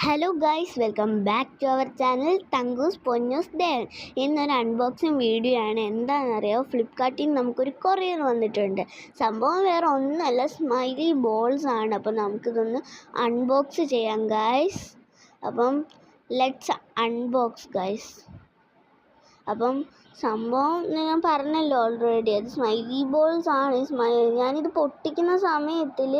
Hello guys, welcome back to our channel Thankoos Ponnoos Devan. ഇന്നൊരു unboxing video ആണ്. എന്താണെന്നറിയോ, ഫ്ലിപ്കാർട്ടിൽ നിന്ന് നമുക്കൊരു കൊറിയർ വന്നിട്ടുണ്ട്. സംഭവം വേറെ ഒന്നുമല്ല, സ്മൈലി ബോൾസ് ആണ്. അപ്പം നമുക്കിതൊന്ന് അൺബോക്സ് ചെയ്യാം ഗൈസ്. അപ്പം ലെറ്റ്സ് അൺബോക്സ് ഗൈസ്. അപ്പം സംഭവം ഞാൻ പറഞ്ഞല്ലോ ഓൾറെഡി, അത് സ്മൈലി ബോൾസ് ആണ്. ഞാനിത് പൊട്ടിക്കുന്ന സമയത്തിൽ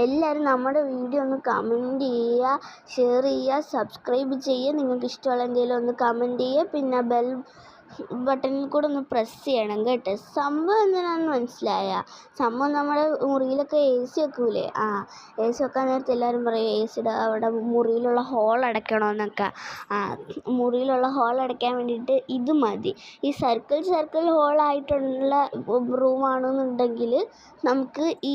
എല്ലാവരും നമ്മുടെ വീഡിയോ ഒന്ന് കമൻറ്റ് ചെയ്യുക, ഷെയർ ചെയ്യുക, സബ്സ്ക്രൈബ് ചെയ്യുക. നിങ്ങൾക്ക് ഇഷ്ടമുള്ള എന്തെങ്കിലും ഒന്ന് കമൻറ്റ് ചെയ്യുക. പിന്നെ ബെൽ ബട്ടണിൽ കൂടെ ഒന്ന് പ്രസ് ചെയ്യണം കേട്ടോ. സംഭവം എന്തിനാണെന്ന് മനസ്സിലായ? സംഭവം നമ്മുടെ മുറിയിലൊക്കെ എ സി വെക്കൂലേ, എ സി വെക്കാൻ നേരത്തെ എല്ലാവരും പറയും എ സിയുടെ അവിടെ മുറിയിലുള്ള ഹോൾ അടയ്ക്കണമെന്നൊക്കെ. മുറിയിലുള്ള ഹോൾ അടയ്ക്കാൻ വേണ്ടിയിട്ട് ഇത് മതി. ഈ സർക്കിൾ ഹോളായിട്ടുള്ള റൂമാണെന്നുണ്ടെങ്കിൽ നമുക്ക് ഈ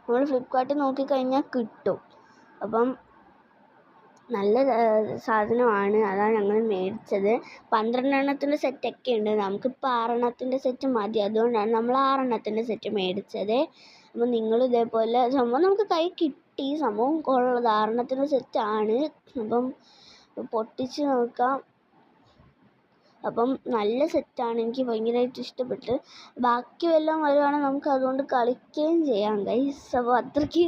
നമ്മൾ ഫ്ലിപ്കാർട്ടിൽ നോക്കിക്കഴിഞ്ഞാൽ കിട്ടും. അപ്പം നല്ല സാധനമാണ്, അതാണ് ഞങ്ങൾ മേടിച്ചത്. 12 എണ്ണത്തിൻ്റെ സെറ്റൊക്കെ ഉണ്ട്. നമുക്കിപ്പോൾ 6 എണ്ണത്തിൻ്റെ സെറ്റ് മതി, അതുകൊണ്ടാണ് നമ്മൾ 6 എണ്ണത്തിൻ്റെ സെറ്റ് മേടിച്ചത്. അപ്പം നിങ്ങൾ ഇതേപോലെ സംഭവം നമുക്ക് കൈ കിട്ടി. സംഭവം കൊള്ളത് 6 എണ്ണത്തിൻ്റെ സെറ്റാണ്. അപ്പം പൊട്ടിച്ച് നോക്കാം. അപ്പം നല്ല സെറ്റാണ്, എനിക്ക് ഭയങ്കരമായിട്ട് ഇഷ്ടപ്പെട്ട്. ബാക്കി വല്ലതും വരുവാണെങ്കിൽ നമുക്ക് അതുകൊണ്ട് കളിക്കുകയും ചെയ്യാം ഗൈസ്. അപ്പോൾ അത്രയ്ക്ക്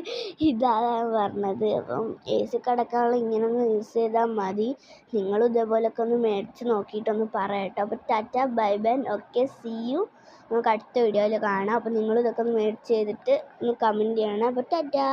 ഇതാണ് പറഞ്ഞത്. അപ്പം എ സി കിടക്കാനുള്ള ഇങ്ങനെ ഒന്ന് യൂസ് ചെയ്താൽ മതി. നിങ്ങളും ഇതേപോലൊക്കെ ഒന്ന് മേടിച്ച് നോക്കിയിട്ടൊന്ന് പറയട്ടോ. അപ്പോൾ tata, bye bye, okay, see you. നമുക്ക് അടുത്ത വീഡിയോയിൽ കാണാം. അപ്പോൾ നിങ്ങളിതൊക്കെ ഒന്ന് മേടിച്ച് ചെയ്തിട്ട് ഒന്ന് കമൻറ്റ് ചെയ്യണം. അപ്പോൾ ടാറ്റാ.